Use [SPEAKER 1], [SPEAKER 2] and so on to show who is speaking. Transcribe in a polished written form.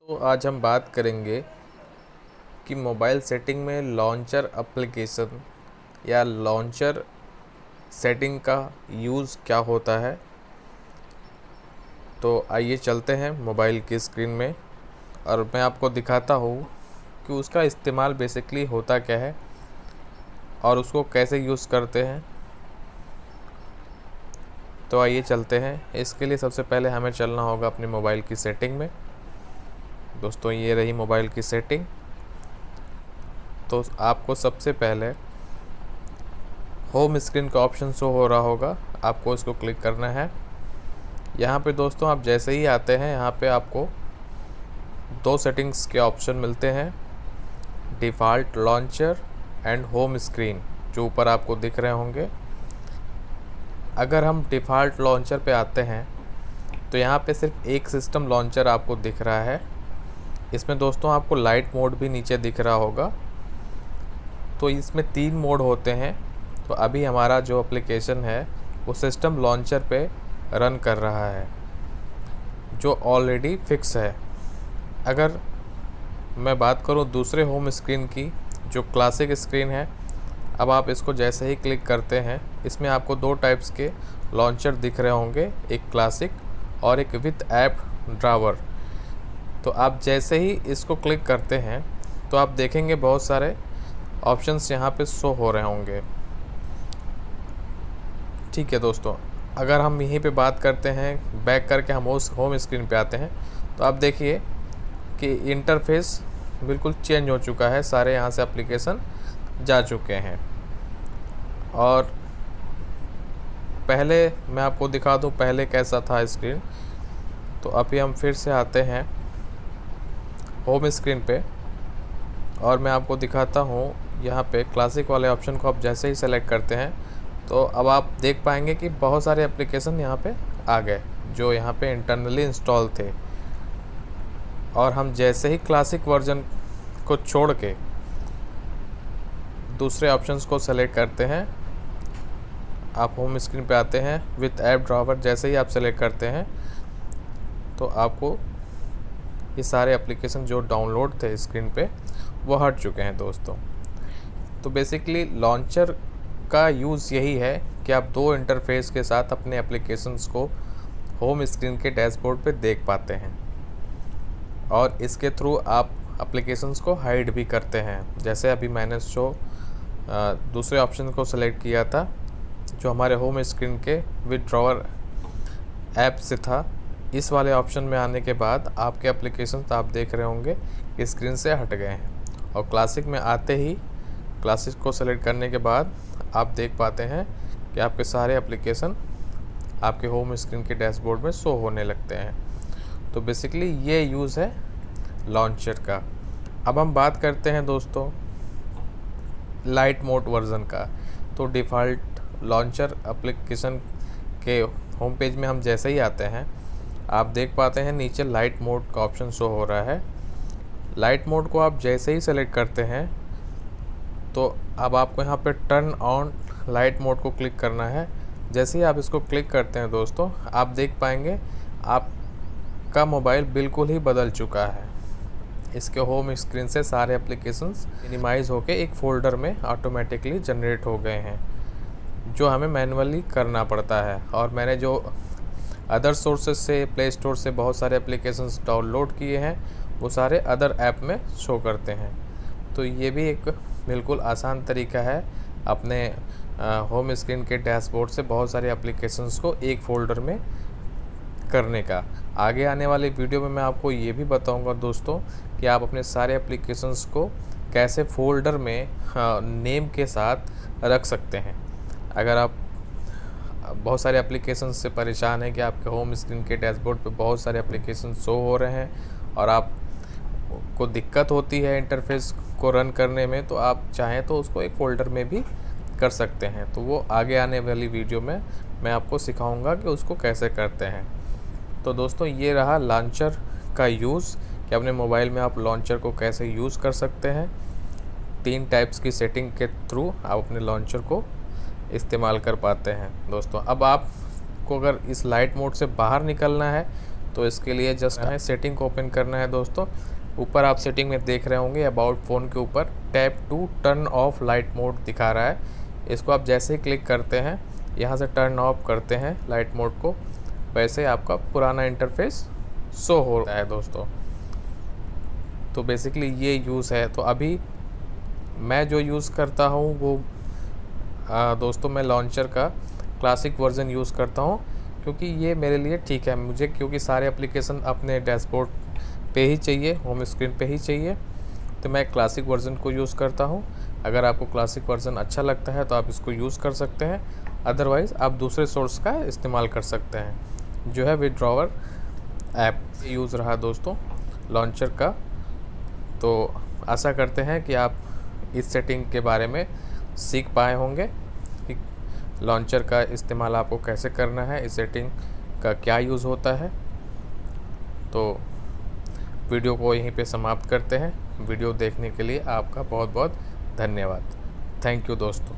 [SPEAKER 1] तो आज हम बात करेंगे कि मोबाइल सेटिंग में लॉन्चर एप्लीकेशन या लॉन्चर सेटिंग का यूज़ क्या होता है। तो आइए चलते हैं मोबाइल की स्क्रीन में और मैं आपको दिखाता हूँ कि उसका इस्तेमाल बेसिकली होता क्या है और उसको कैसे यूज़ करते हैं। तो आइए चलते हैं। इसके लिए सबसे पहले हमें चलना होगा अपने मोबाइल की सेटिंग में। दोस्तों, ये रही मोबाइल की सेटिंग। तो आपको सबसे पहले होम स्क्रीन का ऑप्शन शो हो रहा होगा, आपको इसको क्लिक करना है। यहाँ पे दोस्तों आप जैसे ही आते हैं, यहाँ पे आपको दो सेटिंग्स के ऑप्शन मिलते हैं, default launcher and home screen, जो ऊपर आपको दिख रहे होंगे। अगर हम डिफ़ॉल्ट लॉन्चर पे आते हैं तो यहाँ पे सिर्फ एक सिस्टम लॉन्चर आपको दिख रहा है। इसमें दोस्तों आपको लाइट मोड भी नीचे दिख रहा होगा। तो इसमें 3 मोड होते हैं। तो अभी हमारा जो एप्लीकेशन है वो सिस्टम लॉन्चर पे रन कर रहा है, जो ऑलरेडी फिक्स है। अगर मैं बात करूं दूसरे होम स्क्रीन की, जो क्लासिक स्क्रीन है, अब आप इसको जैसे ही क्लिक करते हैं, इसमें आपको 2 टाइप्स के लॉन्चर दिख रहे होंगे, एक क्लासिक और एक विथ ऐप ड्रावर। तो आप जैसे ही इसको क्लिक करते हैं तो आप देखेंगे बहुत सारे ऑप्शंस यहाँ पे शो हो रहे होंगे। ठीक है दोस्तों, अगर हम यहीं पे बात करते हैं, बैक करके हम उस होम स्क्रीन पे आते हैं, तो आप देखिए कि इंटरफेस बिल्कुल चेंज हो चुका है। सारे यहाँ से एप्लीकेशन जा चुके हैं। और पहले मैं आपको दिखा दूँ पहले कैसा था स्क्रीन। तो अभी हम फिर से आते हैं होम स्क्रीन पे और मैं आपको दिखाता हूँ। यहाँ पे क्लासिक वाले ऑप्शन को आप जैसे ही सेलेक्ट करते हैं तो अब आप देख पाएंगे कि बहुत सारे एप्लीकेशन यहाँ पे आ गए जो यहाँ पे इंटरनली इंस्टॉल थे। और हम जैसे ही क्लासिक वर्जन को छोड़ के दूसरे ऑप्शंस को सेलेक्ट करते हैं, आप होम स्क्रीन पे आते हैं, विथ ऐप ड्रावर जैसे ही आप सेलेक्ट करते हैं तो आपको ये सारे एप्लीकेशन जो डाउनलोड थे स्क्रीन पे वो हट चुके हैं दोस्तों। तो बेसिकली लॉन्चर का यूज़ यही है कि आप 2 इंटरफेस के साथ अपने एप्लीकेशंस को होम स्क्रीन के डैशबोर्ड पे देख पाते हैं और इसके थ्रू आप एप्लीकेशंस को हाइड भी करते हैं। जैसे अभी मैंने दूसरे ऑप्शन को सेलेक्ट किया था जो हमारे होम स्क्रीन के विथड्रॉअर ऐप से था। इस वाले ऑप्शन में आने के बाद आपके एप्लीकेशंस आप देख रहे होंगे कि स्क्रीन से हट गए हैं। और क्लासिक में आते ही क्लासिक को सेलेक्ट करने के बाद आप देख पाते हैं कि आपके सारे एप्लीकेशन आपके होम स्क्रीन के डैशबोर्ड में शो होने लगते हैं। तो बेसिकली ये यूज़ है लॉन्चर का। अब हम बात करते हैं दोस्तों लाइट मोड वर्ज़न का। तो डिफ़ॉल्ट लॉन्चर एप्लीकेशन के होम पेज में हम जैसे ही आते हैं, आप देख पाते हैं नीचे लाइट मोड का ऑप्शन शो हो रहा है। लाइट मोड को आप जैसे ही सेलेक्ट करते हैं तो अब आपको यहाँ पे टर्न ऑन लाइट मोड को क्लिक करना है। जैसे ही आप इसको क्लिक करते हैं दोस्तों, आप देख पाएंगे आपका मोबाइल बिल्कुल ही बदल चुका है। इसके होम स्क्रीन से सारे एप्लीकेशंस मिनिमाइज़ होके एक फ़ोल्डर में ऑटोमेटिकली जनरेट हो गए हैं, जो हमें मैनुअली करना पड़ता है। और मैंने जो अदर सोर्सेज से, प्ले स्टोर से बहुत सारे एप्लीकेशंस डाउनलोड किए हैं, वो सारे अदर ऐप में शो करते हैं। तो ये भी एक बिल्कुल आसान तरीका है अपने होम स्क्रीन के डैशबोर्ड से बहुत सारे एप्लीकेशंस को एक फ़ोल्डर में करने का। आगे आने वाले वीडियो में मैं आपको ये भी बताऊंगा दोस्तों कि आप अपने सारे एप्लीकेशंस को कैसे फ़ोल्डर में नेम के साथ रख सकते हैं। अगर आप बहुत सारे एप्लीकेशन से परेशान हैं कि आपके होम स्क्रीन के डैशबोर्ड पे बहुत सारे एप्लीकेशन शो हो रहे हैं और आपको दिक्कत होती है इंटरफेस को रन करने में, तो आप चाहें तो उसको एक फ़ोल्डर में भी कर सकते हैं। तो वो आगे आने वाली वीडियो में मैं आपको सिखाऊंगा कि उसको कैसे करते हैं। तो दोस्तों, ये रहा लॉन्चर का यूज़ कि अपने मोबाइल में आप लॉन्चर को कैसे यूज़ कर सकते हैं। 3 टाइप्स की सेटिंग के थ्रू आप अपने लॉन्चर को इस्तेमाल कर पाते हैं दोस्तों। अब आपको अगर इस लाइट मोड से बाहर निकलना है तो इसके लिए जस्ट है सेटिंग को ओपन करना है दोस्तों। ऊपर आप सेटिंग में देख रहे होंगे अबाउट फ़ोन के ऊपर tap to turn off light mode दिखा रहा है। इसको आप जैसे ही क्लिक करते हैं, यहाँ से टर्न ऑफ करते हैं लाइट मोड को, वैसे आपका पुराना इंटरफेस शो हो रहा है दोस्तों। तो बेसिकली ये यूज़ है। तो अभी मैं जो यूज़ करता हूँ वो दोस्तों मैं लॉन्चर का क्लासिक वर्ज़न यूज़ करता हूँ, क्योंकि ये मेरे लिए ठीक है। मुझे क्योंकि सारे एप्लीकेशन अपने डैशबोर्ड पे ही चाहिए, होम स्क्रीन पे ही चाहिए, तो मैं क्लासिक वर्ज़न को यूज़ करता हूँ। अगर आपको क्लासिक वर्ज़न अच्छा लगता है तो आप इसको यूज़ कर सकते हैं, अदरवाइज़ आप दूसरे सोर्स का इस्तेमाल कर सकते हैं, जो है विदड्रॉवर ऐप यूज़ रहा दोस्तों लॉन्चर का। तो आशा करते हैं कि आप इस सेटिंग के बारे में सीख पाए होंगे कि लॉन्चर का इस्तेमाल आपको कैसे करना है, इस सेटिंग का क्या यूज़ होता है। तो वीडियो को यहीं पे समाप्त करते हैं। वीडियो देखने के लिए आपका बहुत बहुत धन्यवाद। थैंक यू दोस्तों।